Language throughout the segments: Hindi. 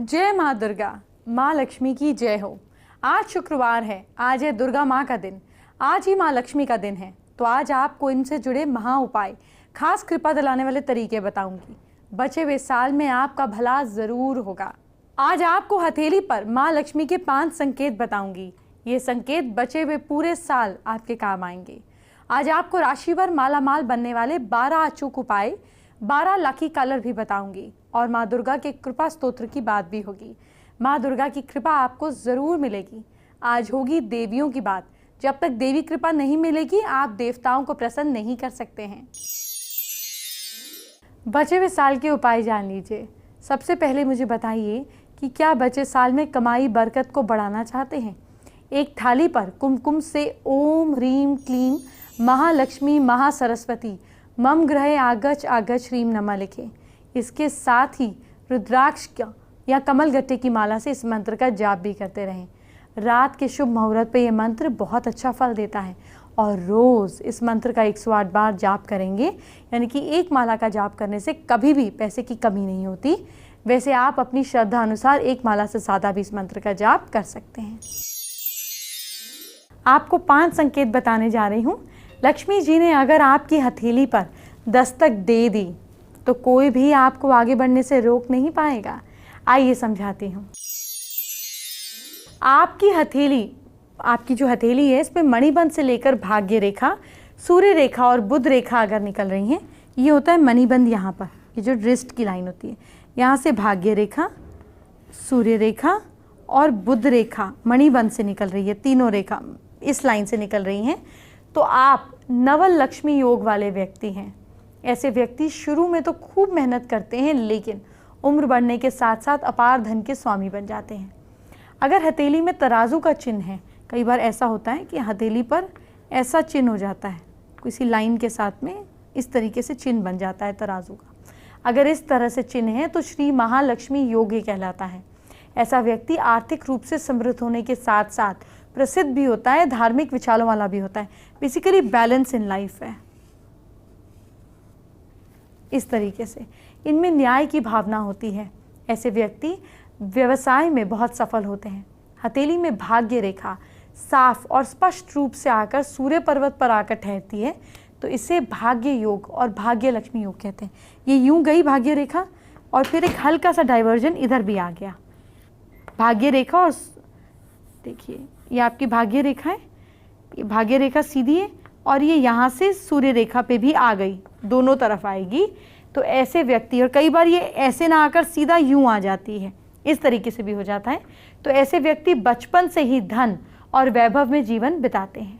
जय माँ दुर्गा, माँ लक्ष्मी की जय हो। आज शुक्रवार है, आज है दुर्गा माँ का दिन, आज ही माँ लक्ष्मी का दिन है। तो आज आपको इनसे जुड़े महा उपाय, खास कृपा दिलाने वाले तरीके बताऊंगी। बचे हुए साल में आपका भला जरूर होगा। आज आपको हथेली पर माँ लक्ष्मी के 5 संकेत बताऊंगी। ये संकेत बचे हुए पूरे साल आपके काम आएंगे। आज आपको राशिवर मालामाल बनने वाले 12 अचूक उपाय, 12 लकी कलर भी बताऊंगी और माँ दुर्गा के कृपा स्तोत्र की बात भी होगी। माँ दुर्गा की कृपा आपको जरूर मिलेगी। आज होगी देवियों की बात। जब तक देवी कृपा नहीं मिलेगी आप देवताओं को प्रसन्न नहीं कर सकते हैं। बचे हुए साल के उपाय जान लीजिए। सबसे पहले मुझे बताइए कि क्या बचे साल में कमाई बरकत को बढ़ाना चाहते हैं। एक थाली पर कुमकुम से ओम ह्रीम क्लीम महालक्ष्मी महासरस्वती मम ग्रहे आगच आगच श्रीम नमः लिखें। इसके साथ ही रुद्राक्ष या कमल गट्टे की माला से इस मंत्र का जाप भी करते रहें। रात के शुभ मुहूर्त पे ये मंत्र बहुत अच्छा फल देता है और रोज़ इस मंत्र का 108 बार जाप करेंगे, यानी कि एक माला का जाप करने से कभी भी पैसे की कमी नहीं होती। वैसे आप अपनी श्रद्धा अनुसार एक माला से ज़्यादा भी इस मंत्र का जाप कर सकते हैं। आपको 5 संकेत बताने जा रही हूँ। लक्ष्मी जी ने अगर आपकी हथेली पर दस्तक दे दी तो कोई भी आपको आगे बढ़ने से रोक नहीं पाएगा। आइए समझाती हूँ। आपकी जो हथेली है, इस पे मणिबंध से लेकर भाग्य रेखा, सूर्य रेखा और बुध रेखा अगर निकल रही हैं, ये होता है मणिबंध। यहाँ पर ये जो रिस्ट की लाइन होती है, यहाँ से भाग्य रेखा, सूर्य रेखा और बुध रेखा मणिबंध से निकल रही है। तीनों रेखा इस लाइन से निकल रही हैं तो आप नवल लक्ष्मी योग वाले व्यक्ति हैं। ऐसे व्यक्ति शुरू में तो खूब मेहनत करते हैं, लेकिन उम्र बढ़ने के साथ साथ अपार धन के स्वामी बन जाते हैं। अगर हथेली में तराजू का चिन्ह है, कई बार ऐसा होता है कि हथेली पर ऐसा चिन्ह हो जाता है, किसी लाइन के साथ में इस तरीके से चिन्ह बन जाता है तराजू का। अगर इस तरह से चिन्ह है तो श्री महालक्ष्मी योग कहलाता है। ऐसा व्यक्ति आर्थिक रूप से समृद्ध होने के साथ साथ प्रसिद्ध भी होता है, धार्मिक विचारों वाला भी होता है। बेसिकली बैलेंस इन लाइफ है। इस तरीके से इनमें न्याय की भावना होती है। ऐसे व्यक्ति व्यवसाय में बहुत सफल होते हैं। हथेली में भाग्य रेखा साफ और स्पष्ट रूप से आकर सूर्य पर्वत पर आकर ठहरती है तो इसे भाग्य योग और भाग्य लक्ष्मी योग कहते हैं। ये यूं गई भाग्य रेखा और फिर एक हल्का सा डाइवर्जन इधर भी आ गया। भाग्य रेखा और देखिए ये आपकी भाग्य रेखा है, ये भाग्य रेखा सीधी है और ये यहाँ से सूर्य रेखा पे भी आ गई, दोनों तरफ आएगी। तो ऐसे व्यक्ति, और कई बार ये ऐसे ना आकर सीधा यूं आ जाती है, इस तरीके से भी हो जाता है। तो ऐसे व्यक्ति बचपन से ही धन और वैभव में जीवन बिताते हैं।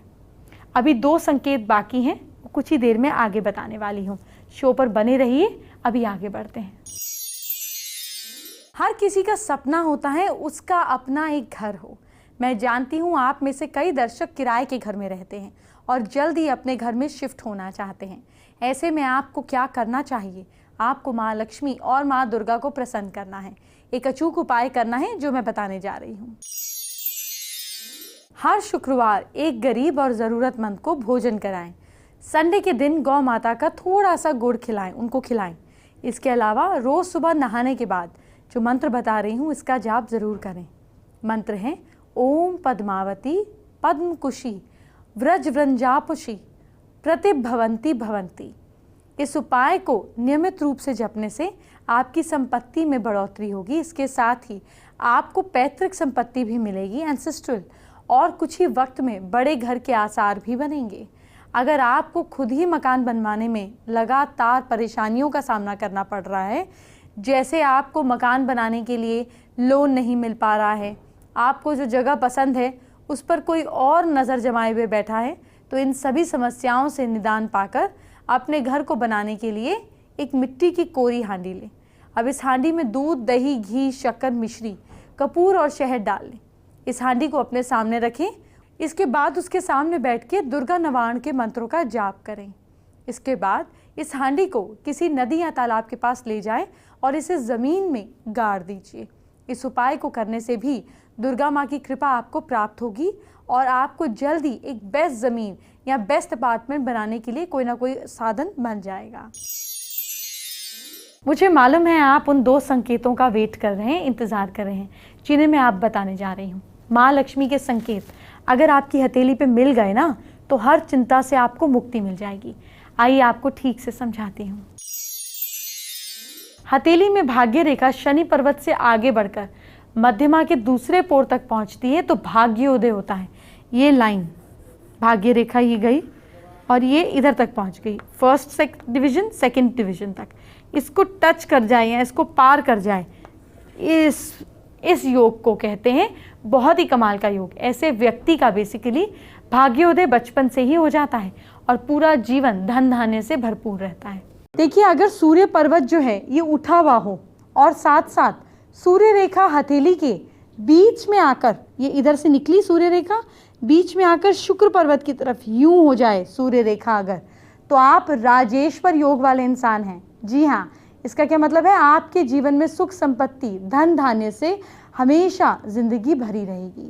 अभी 2 संकेत बाकी हैं, कुछ ही देर में आगे बताने वाली हूँ। शो पर बने रहिए, अभी आगे बढ़ते हैं। हर किसी का सपना होता है उसका अपना एक घर हो। मैं जानती हूँ आप में से कई दर्शक किराए के घर में रहते हैं और जल्द ही अपने घर में शिफ्ट होना चाहते हैं। ऐसे में आपको क्या करना चाहिए? आपको माँ लक्ष्मी और माँ दुर्गा को प्रसन्न करना है। एक अचूक उपाय करना है जो मैं बताने जा रही हूँ। हर शुक्रवार एक गरीब और ज़रूरतमंद को भोजन कराएं। संडे के दिन गौ माता का थोड़ा सा गुड़ खिलाएं, उनको खिलाएं। इसके अलावा रोज़ सुबह नहाने के बाद जो मंत्र बता रही हूँ इसका जाप ज़रूर करें। मंत्र है ओम पद्मावती पद्मकुशी व्रजव्रंजापुषी प्रतिभवंती भवंती। इस उपाय को नियमित रूप से जपने से आपकी संपत्ति में बढ़ोतरी होगी। इसके साथ ही आपको पैतृक संपत्ति भी मिलेगी, एंसेस्ट्रल, और कुछ ही वक्त में बड़े घर के आसार भी बनेंगे। अगर आपको खुद ही मकान बनवाने में लगातार परेशानियों का सामना करना पड़ रहा है, जैसे आपको मकान बनाने के लिए लोन नहीं मिल पा रहा है, आपको जो जगह पसंद है उस पर कोई और नज़र जमाए हुए बैठा है, तो इन सभी समस्याओं से निदान पाकर अपने घर को बनाने के लिए एक मिट्टी की कोरी हांडी लें। अब इस हांडी में दूध, दही, घी, शक्कर, मिश्री, कपूर और शहद डाल लें। इस हांडी को अपने सामने रखें। इसके बाद उसके सामने बैठ के दुर्गा नवारण के मंत्रों का जाप करें। इसके बाद इस हांडी को किसी नदी या तालाब के पास ले जाएं और इसे ज़मीन में गाड़ दीजिए। इस उपाय को करने से भी दुर्गा माँ की कृपा आपको प्राप्त होगी और आपको जल्दी एक बेस्ट ज़मीन या बेस्ट अपार्टमेंट बनाने के लिए कोई ना कोई साधन बन जाएगा। मुझे मालूम है आप उन 2 संकेतों का वेट कर रहे हैं, इंतज़ार कर रहे हैं, जिन्हें मैं आप बताने जा रही हूँ। माँ लक्ष्मी के संकेत अगर आपकी हथेली पे मिल गए ना, तो हर चिंता से आपको मुक्ति मिल जाएगी। आइए आपको ठीक से समझाती हूँ। हथेली में भाग्य रेखा शनि पर्वत से आगे बढ़कर मध्यमा के दूसरे पोर तक पहुँचती है तो भाग्योदय होता है। ये लाइन भाग्य रेखा ये गई और ये इधर तक पहुँच गई, फर्स्ट डिवीजन सेकंड डिवीजन तक। इसको टच कर जाए या इसको पार कर जाए, इस योग को कहते हैं बहुत ही कमाल का योग। ऐसे व्यक्ति का बेसिकली भाग्योदय बचपन से ही हो जाता है और पूरा जीवन धन धान्य से भरपूर रहता है। देखिए, अगर सूर्य पर्वत जो है ये उठा हुआ हो और साथ साथ सूर्य रेखा हथेली के बीच में आकर, ये इधर से निकली सूर्य रेखा, बीच में आकर शुक्र पर्वत की तरफ यूं हो जाए सूर्य रेखा अगर, तो आप राजेश्वर योग वाले इंसान हैं। जी हाँ, इसका क्या मतलब है? आपके जीवन में सुख संपत्ति धन धान्य से हमेशा जिंदगी भरी रहेगी।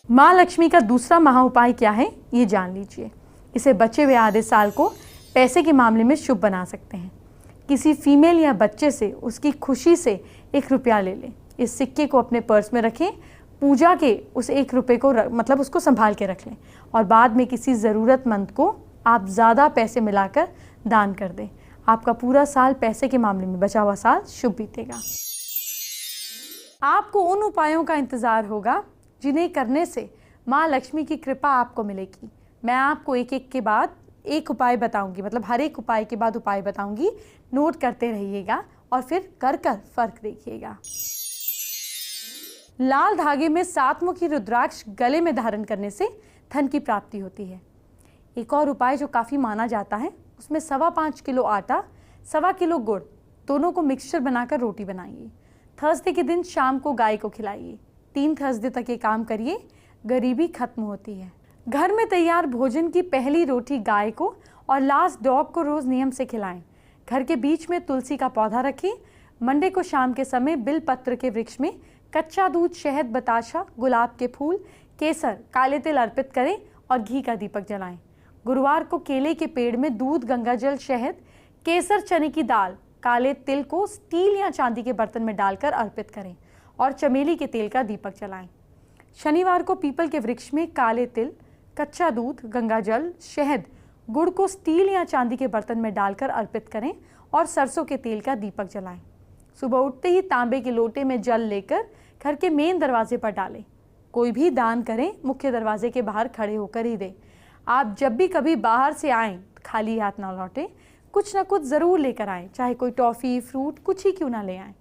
माँ लक्ष्मी का दूसरा महा उपाय क्या है ये जान लीजिए। इसे बचे हुए आधे साल को पैसे के मामले में शुभ बना सकते हैं। किसी फीमेल या बच्चे से उसकी खुशी से 1 रुपया ले लें। इस सिक्के को अपने पर्स में रखें, पूजा के उस 1 रुपये को मतलब उसको संभाल के रख लें और बाद में किसी ज़रूरतमंद को आप ज़्यादा पैसे मिलाकर दान कर दें। आपका पूरा साल पैसे के मामले में बचा हुआ साल शुभ बीतेगा। आपको उन उपायों का इंतज़ार होगा जिन्हें करने से माँ लक्ष्मी की कृपा आपको मिलेगी। मैं आपको एक एक के बाद एक उपाय बताऊंगी, मतलब हर एक उपाय के बाद उपाय बताऊंगी। नोट करते रहिएगा और फिर कर फर्क देखिएगा। लाल धागे में 7 मुखी रुद्राक्ष गले में धारण करने से धन की प्राप्ति होती है। एक और उपाय जो काफ़ी माना जाता है, उसमें 5.25 किलो आटा, 1.25 किलो गुड़, दोनों को मिक्सचर बनाकर रोटी बनाइए। थर्सडे के दिन शाम को गाय को खिलाइए। 3 थर्सडे तक ये काम करिए, गरीबी खत्म होती है। घर में तैयार भोजन की पहली रोटी गाय को और लास्ट डॉग को रोज़ नियम से खिलाएं। घर के बीच में तुलसी का पौधा रखें। मंडे को शाम के समय बिल पत्र के वृक्ष में कच्चा दूध, शहद, बताशा, गुलाब के फूल, केसर, काले तिल अर्पित करें और घी का दीपक जलाएं। गुरुवार को केले के पेड़ में दूध, गंगाजल, शहद, केसर, चने की दाल, काले तिल को स्टील या चांदी के बर्तन में डालकर अर्पित करें और चमेली के तेल का दीपक जलाएं। शनिवार को पीपल के वृक्ष में काले तिल, कच्चा दूध, गंगाजल, शहद, गुड़ को स्टील या चांदी के बर्तन में डालकर अर्पित करें और सरसों के तेल का दीपक जलाएं। सुबह उठते ही तांबे के लोटे में जल लेकर घर के मेन दरवाजे पर डालें। कोई भी दान करें, मुख्य दरवाजे के बाहर खड़े होकर ही दें। आप जब भी कभी बाहर से आएँ खाली हाथ ना लौटें, कुछ ना कुछ ज़रूर लेकर आएँ, चाहे कोई टॉफ़ी, फ्रूट, कुछ ही क्यों ना ले आएँ।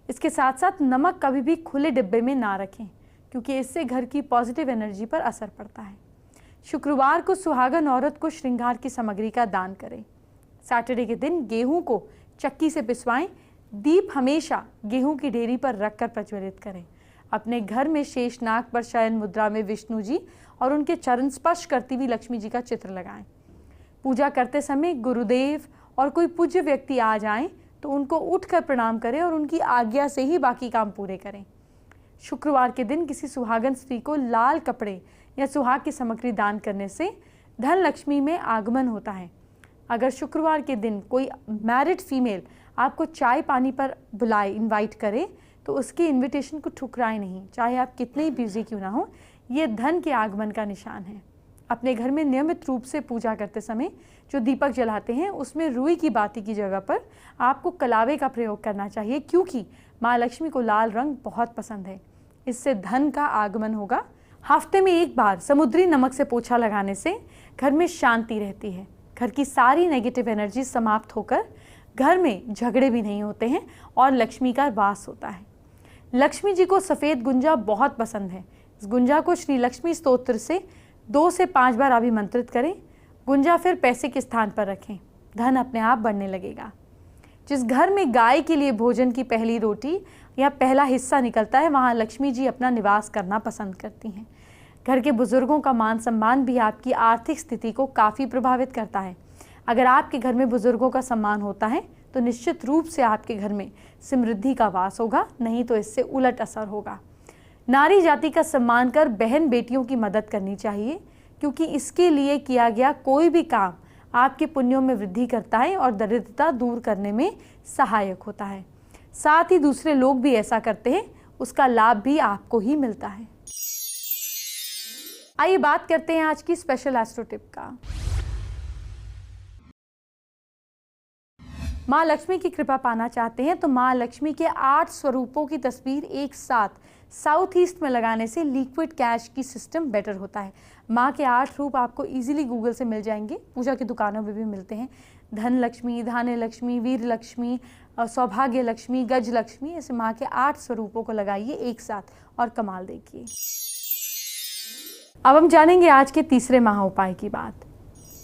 इसके साथ साथ नमक कभी भी खुले डिब्बे में ना रखें, क्योंकि इससे घर की पॉजिटिव एनर्जी पर असर पड़ता है। शुक्रवार को सुहागन औरत को श्रृंगार की सामग्री का दान करें। सैटरडे के दिन गेहूं को चक्की से पिसवाएं। दीप हमेशा गेहूं की ढेरी पर रखकर प्रज्वलित करें। अपने घर में शेषनाग पर शयन मुद्रा में विष्णु जी और उनके चरण स्पर्श करती हुई लक्ष्मी जी का चित्र लगाएं। पूजा करते समय गुरुदेव और कोई पूज्य व्यक्ति आ जाएं तो उनको उठकर प्रणाम करें और उनकी आज्ञा से ही बाकी काम पूरे करें। शुक्रवार के दिन किसी सुहागन स्त्री को लाल कपड़े या सुहाग की सामग्री दान करने से धन लक्ष्मी में आगमन होता है। अगर शुक्रवार के दिन कोई मैरिड फीमेल आपको चाय पानी पर बुलाए, इनवाइट करे, तो उसकी इनविटेशन को ठुकराएं नहीं, चाहे आप कितने ही बिजी क्यों ना हो। ये धन के आगमन का निशान है। अपने घर में नियमित रूप से पूजा करते समय जो दीपक जलाते हैं उसमें रुई की बाती की जगह पर आपको कलावे का प्रयोग करना चाहिए, क्योंकि माँ लक्ष्मी को लाल रंग बहुत पसंद है। इससे धन का आगमन होगा। हफ्ते में एक बार समुद्री नमक से पोछा लगाने से घर में शांति रहती है। घर की सारी नेगेटिव एनर्जी समाप्त होकर घर में झगड़े भी नहीं होते हैं और लक्ष्मी का वास होता है। लक्ष्मी जी को सफ़ेद गुंजा बहुत पसंद है। इस गुंजा को श्री लक्ष्मी स्तोत्र से 2 से 5 बार अभिमंत्रित करें। गुंजा फिर पैसे के स्थान पर रखें, धन अपने आप बढ़ने लगेगा। जिस घर में गाय के लिए भोजन की पहली रोटी या पहला हिस्सा निकलता है, वहाँ लक्ष्मी जी अपना निवास करना पसंद करती हैं। घर के बुजुर्गों का मान सम्मान भी आपकी आर्थिक स्थिति को काफ़ी प्रभावित करता है। अगर आपके घर में बुजुर्गों का सम्मान होता है तो निश्चित रूप से आपके घर में समृद्धि का वास होगा, नहीं तो इससे उलट असर होगा। नारी जाति का सम्मान कर बहन बेटियों की मदद करनी चाहिए, क्योंकि इसके लिए किया गया कोई भी काम आपके पुण्यों में वृद्धि करता है और दरिद्रता दूर करने में सहायक होता है। साथ ही दूसरे लोग भी ऐसा करते हैं, उसका लाभ भी आपको ही मिलता है। आइए बात करते हैं आज की स्पेशल एस्ट्रो टिप का। माँ लक्ष्मी की कृपा पाना चाहते हैं तो माँ लक्ष्मी के 8 स्वरूपों की तस्वीर एक साथ साउथ ईस्ट में लगाने से लिक्विड कैश की सिस्टम बेटर होता है। माँ के 8 रूप आपको इजीली गूगल से मिल जाएंगे, पूजा की दुकानों में भी मिलते हैं। धन लक्ष्मी, धान्य लक्ष्मी, वीर लक्ष्मी, सौभाग्य लक्ष्मी, गज लक्ष्मी, ऐसे माँ के 8 स्वरूपों को लगाइए एक साथ और कमाल देखिए। अब हम जानेंगे आज के तीसरे महा उपाय की बात।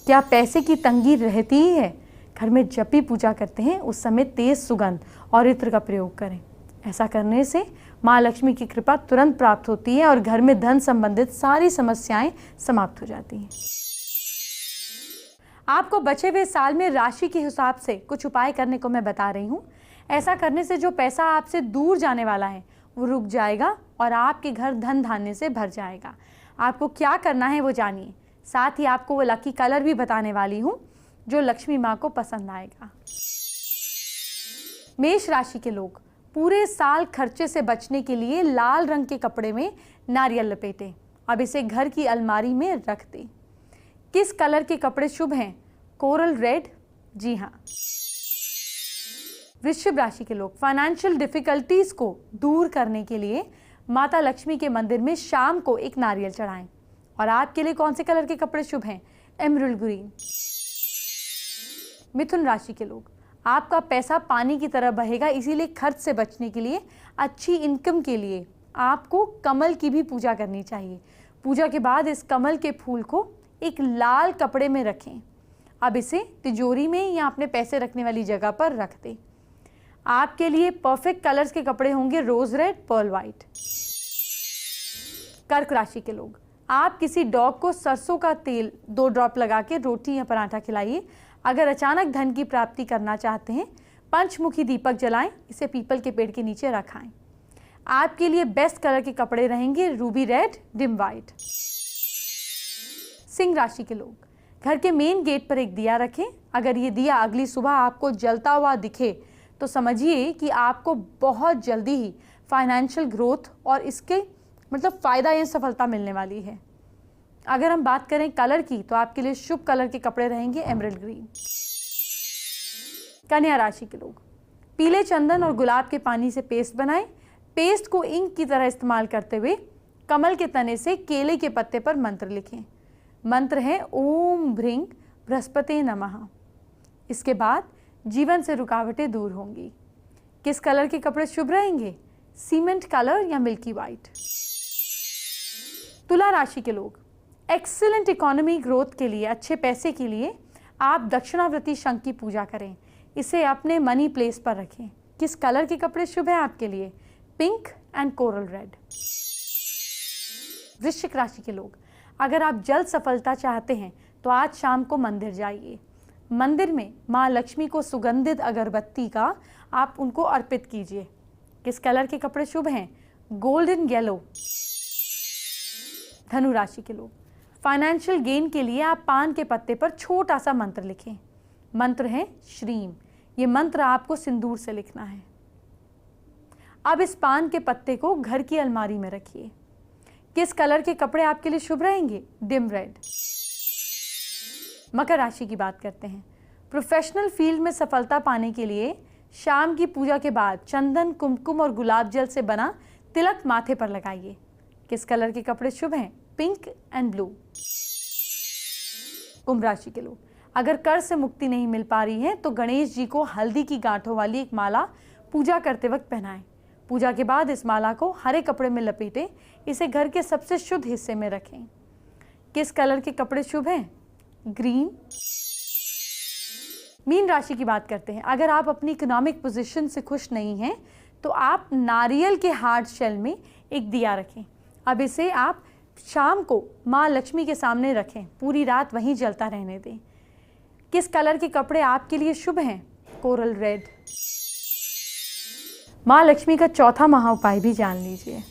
क्या पैसे की तंगी रहती ही है? घर में जब भी पूजा करते हैं उस समय तेज सुगंध और इत्र का प्रयोग करें। ऐसा करने से माँ लक्ष्मी की कृपा तुरंत प्राप्त होती है और घर में धन संबंधित सारी समस्याएं समाप्त हो जाती हैं। आपको बचे हुए साल में राशि के हिसाब से कुछ उपाय करने को मैं बता रही हूँ। ऐसा करने से जो पैसा आपसे दूर जाने वाला है वो रुक जाएगा और आपके घर धन धान्य से भर जाएगा। आपको क्या करना है वो जानिए। साथ ही आपको वो लकी कलर भी बताने वाली हूँ जो लक्ष्मी माँ को पसंद आएगा। मेष राशि के लोग पूरे साल खर्चे से बचने के लिए लाल रंग के कपड़े में नारियल लपेटें। अब इसे घर की अलमारी में रख दें। किस कलर के कपड़े शुभ हैं? Coral red. जी हाँ। वृश्चिक राशि के लोग फाइनेंशियल डिफिकल्टीज को दूर करने के लिए माता लक्ष्मी के मंदिर में शाम को एक नारियल चढ़ाएं। और आपके लिए कौन से कलर के कपड़े शुभ हैं? Emerald green. मिथुन राशि के लोग आपका पैसा पानी की तरह बहेगा, इसीलिए खर्च से बचने के लिए अच्छी इनकम के लिए आपको कमल की भी पूजा करनी चाहिए। पूजा के बाद इस कमल के फूल को एक लाल कपड़े में रखें। अब इसे तिजोरी में या अपने पैसे रखने वाली जगह पर रख दें। आपके लिए परफेक्ट कलर्स के कपड़े होंगे रोज रेड, पर्ल वाइट। कर्क राशि के लोग आप किसी डॉग को सरसों का तेल 2 ड्रॉप लगा के रोटी या पराठा खिलाइए। अगर अचानक धन की प्राप्ति करना चाहते हैं, पंचमुखी दीपक जलाएं, इसे पीपल के पेड़ के नीचे रखाएं। आपके लिए बेस्ट कलर के कपड़े रहेंगे Ruby red, dim white. Singh राशि के लोग घर के मेन गेट पर एक दिया रखें। अगर ये दिया अगली सुबह आपको जलता हुआ दिखे तो समझिए कि आपको बहुत जल्दी ही फाइनेंशियल ग्रोथ और इसके मतलब फ़ायदा या सफलता मिलने वाली है। अगर हम बात करें कलर की तो आपके लिए शुभ कलर के कपड़े रहेंगे एमरल्ड ग्रीन। कन्या राशि के लोग पीले चंदन और गुलाब के पानी से पेस्ट बनाएं। पेस्ट को इंक की तरह इस्तेमाल करते हुए कमल के तने से केले के पत्ते पर मंत्र लिखें। मंत्र है ओम भ्रीं बृहस्पते नमः। इसके बाद जीवन से रुकावटें दूर होंगी। किस कलर के कपड़े शुभ रहेंगे? सीमेंट कलर या मिल्की वाइट। तुला राशि के लोग एक्सीलेंट इकोनॉमी ग्रोथ के लिए, अच्छे पैसे के लिए आप दक्षिणावर्ती शंख की पूजा करें। इसे अपने मनी प्लेस पर रखें। किस कलर के कपड़े शुभ हैं आपके लिए? Pink and coral red. वृश्चिक राशि के लोग अगर आप जल्द सफलता चाहते हैं तो आज शाम को मंदिर जाइए। मंदिर में माँ लक्ष्मी को सुगंधित अगरबत्ती का आप उनको अर्पित कीजिए। किस कलर के कपड़े शुभ हैं? Golden yellow. धनु राशि के लोग फाइनेंशियल गेन के लिए आप पान के पत्ते पर छोटा सा मंत्र लिखें। मंत्र है श्रीम। ये मंत्र आपको सिंदूर से लिखना है। अब इस पान के पत्ते को घर की अलमारी में रखिए। किस कलर के कपड़े आपके लिए शुभ रहेंगे? Dim red. मकर राशि की बात करते हैं। प्रोफेशनल फील्ड में सफलता पाने के लिए शाम की पूजा के बाद चंदन, कुमकुम और गुलाब जल से बना तिलक माथे पर लगाइए। किस कलर के कपड़े शुभ हैं? Pink and blue. कुंभ राशि के लोग अगर कर्ज से मुक्ति नहीं मिल पा रही है तो गणेश जी को हल्दी की गांठों वाली एक माला पूजा करते वक्त पहनाएं। पूजा के बाद इस माला को हरे कपड़े में लपेटें। इसे घर के सबसे शुद्ध हिस्से में रखें। किस कलर के कपड़े शुभ हैं? ग्रीन। मीन राशि की बात करते हैं। अगर आप अपनी इकोनॉमिक पोजीशन से खुश नहीं हैं तो आप नारियल के हार्ड शेल में एक दिया रखें। अब इसे आप शाम को माँ लक्ष्मी के सामने रखें। पूरी रात वहीं जलता रहने दें। किस कलर के कपड़े आपके लिए शुभ हैं? Coral red. माँ लक्ष्मी का चौथा महाउपाय भी जान लीजिए।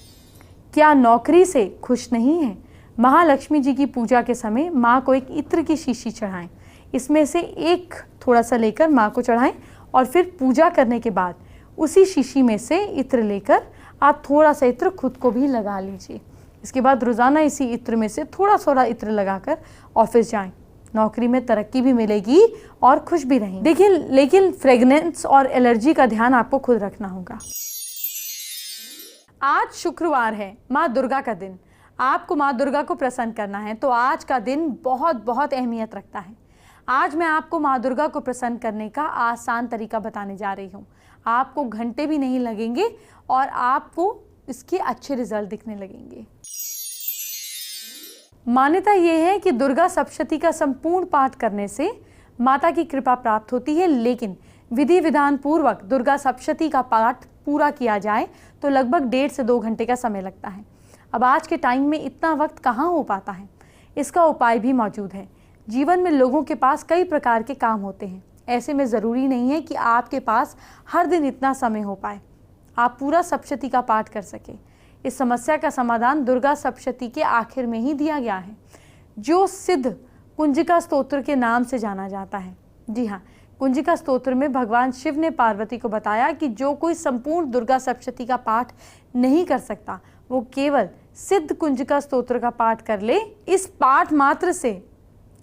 क्या नौकरी से खुश नहीं है? महालक्ष्मी जी की पूजा के समय माँ को एक इत्र की शीशी चढ़ाएं। इसमें से एक थोड़ा सा लेकर माँ को चढ़ाएं और फिर पूजा करने के बाद उसी शीशी में से इत्र लेकर आप थोड़ा सा इत्र खुद को भी लगा लीजिए। इसके बाद रोज़ाना इसी इत्र में से थोड़ा थोड़ा इत्र लगाकर ऑफिस जाएं। नौकरी में तरक्की भी मिलेगी और खुश भी रहेंगे। देखिए, लेकिन फ्रेगनेंस और एलर्जी का ध्यान आपको खुद रखना होगा। आज शुक्रवार है, माँ दुर्गा का दिन। आपको माँ दुर्गा को प्रसन्न करना है तो आज का दिन बहुत बहुत अहमियत रखता है। आज मैं आपको माँ दुर्गा को प्रसन्न करने का आसान तरीका बताने जा रही हूँ। आपको घंटे भी नहीं लगेंगे और आपको इसके अच्छे रिजल्ट दिखने लगेंगे। मान्यता यह है कि दुर्गा सप्तशती का संपूर्ण पाठ करने से माता की कृपा प्राप्त होती है, लेकिन विधि विधान पूर्वक दुर्गा सप्तशती का पाठ पूरा किया जाए तो लगभग 1.5 से 2 घंटे का समय लगता है। अब आज के टाइम में इतना वक्त कहाँ हो पाता है। इसका उपाय भी मौजूद है। जीवन में लोगों के पास कई प्रकार के काम होते हैं, ऐसे में ज़रूरी नहीं है कि आपके पास हर दिन इतना समय हो पाए आप पूरा सप्तशती का पाठ कर सके। इस समस्या का समाधान दुर्गा सप्तशती के आखिर में ही दिया गया है, जो सिद्ध कुंजिका स्तोत्र के नाम से जाना जाता है। जी हाँ, कुंजिका स्तोत्र में भगवान शिव ने पार्वती को बताया कि जो कोई संपूर्ण दुर्गा सप्तशती का पाठ नहीं कर सकता वो केवल सिद्ध कुंजिका स्तोत्र का पाठ कर ले। इस पाठ मात्र से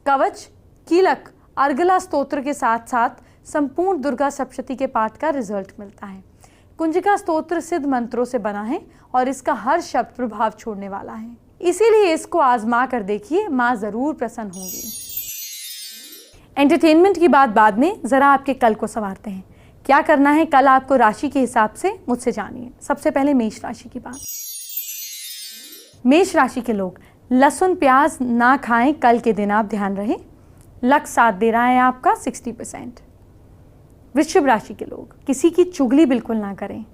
कवच, कीलक, अर्गला स्तोत्र के साथ साथ संपूर्ण दुर्गा सप्तशती के पाठ का रिजल्ट मिलता है। कुंजिका स्तोत्र सिद्ध मंत्रों से बना है और इसका हर शब्द प्रभाव छोड़ने वाला है, इसीलिए इसको आजमा कर देखिए, माँ जरूर प्रसन्न होंगी। एंटरटेनमेंट की बात बाद में, जरा आपके कल को संवारते हैं। क्या करना है कल आपको राशि के हिसाब से मुझसे जानिए। सबसे पहले मेष राशि की बात। मेष राशि के लोग लहसुन प्याज ना खाएं, कल के दिन आप ध्यान रहे। लक साथ दे रहा है आपका 60%। वृश्चिक राशि के लोग किसी की चुगली बिल्कुल ना करें,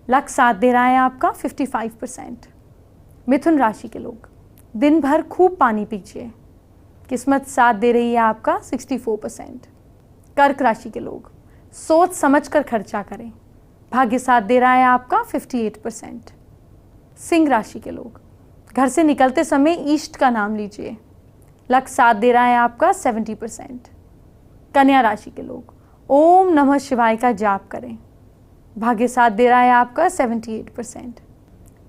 लक साथ दे रहा है आपका 55%। मिथुन राशि के लोग दिन भर खूब पानी पीजिए, किस्मत साथ दे रही है आपका 64%। कर्क राशि के लोग सोच समझ कर खर्चा करें, भाग्य साथ दे रहा है आपका 58%। सिंह राशि के लोग घर से निकलते समय ईष्ट का नाम लीजिए, लक साथ दे रहा है आपका 70%। कन्या राशि के लोग ओम नमः शिवाय का जाप करें, भाग्य साथ दे रहा है आपका 78%।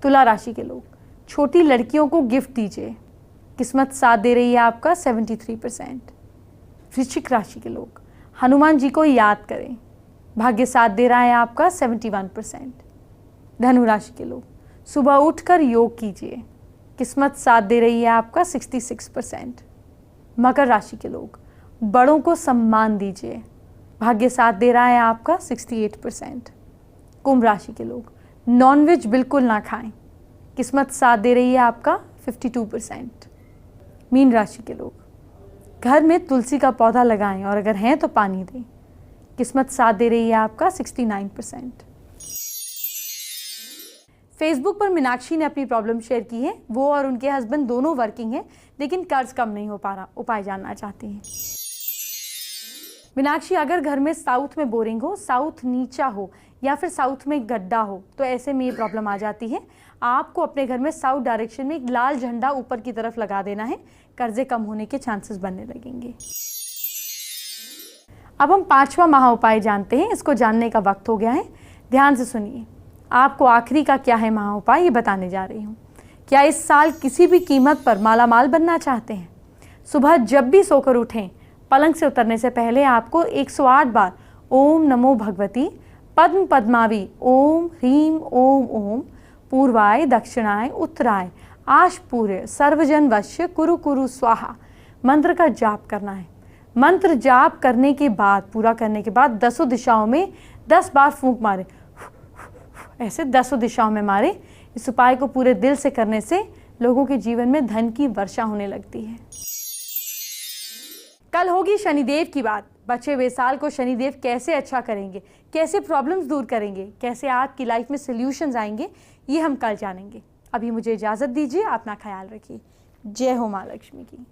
तुला राशि के लोग छोटी लड़कियों को गिफ्ट दीजिए, किस्मत साथ दे रही है आपका 73%। वृश्चिक राशि के लोग हनुमान जी को याद करें, भाग्य साथ दे रहा है आपका 71%। धनु राशि के लोग सुबह उठकर योग कीजिए, किस्मत साथ दे रही है आपका 66%। मकर राशि के लोग बड़ों को सम्मान दीजिए, भाग्य साथ दे रहा है आपका 68%। कुंभ राशि के लोग नॉनवेज बिल्कुल ना खाएं, किस्मत साथ दे रही है आपका 52%। मीन राशि के लोग घर में तुलसी का पौधा लगाएं और अगर हैं तो पानी दें, किस्मत साथ दे रही है आपका 69%। फेसबुक पर मीनाक्षी ने अपनी प्रॉब्लम शेयर की है। वो और उनके हस्बैंड दोनों वर्किंग हैं, लेकिन कर्ज कम नहीं हो पा रहा, उपाय जानना चाहती हैं। मीनाक्षी, अगर घर में साउथ में बोरिंग हो, साउथ नीचा हो या फिर साउथ में गड्ढा हो तो ऐसे में ये प्रॉब्लम आ जाती है। आपको अपने घर में साउथ डायरेक्शन में एक लाल झंडा ऊपर की तरफ लगा देना है, कर्जे कम होने के चांसेस बनने लगेंगे। अब हम 5वां महा उपाय जानते हैं। इसको जानने का वक्त हो गया है, ध्यान से सुनिए। आपको आखिरी का क्या है महा उपाय, ये बताने जा रही हूँ। क्या इस साल किसी भी कीमत पर मालामाल बनना चाहते हैं? सुबह जब भी सोकर उठें, पलंग से उतरने से पहले आपको 108 बार ओम नमो भगवती पद्म पद्मावी ओम ह्रीम ओम ओम पूर्वाय दक्षिणाय उत्तराय आशपूर्य सर्वजन वश्य कुरु कुरु स्वाहा मंत्र का जाप करना है। मंत्र जाप करने के बाद, पूरा करने के बाद 10 दिशाओं में 10 बार फूंक मारे, ऐसे 10 दिशाओं में मारे। इस उपाय को पूरे दिल से करने से लोगों के जीवन में धन की वर्षा होने लगती है। कल होगी शनिदेव की बात। बचे हुए साल को शनिदेव कैसे अच्छा करेंगे, कैसे प्रॉब्लम्स दूर करेंगे, कैसे आपकी लाइफ में सॉल्यूशंस आएंगे, ये हम कल जानेंगे। अभी मुझे इजाज़त दीजिए, अपना ख्याल रखिए। जय हो माँ लक्ष्मी की।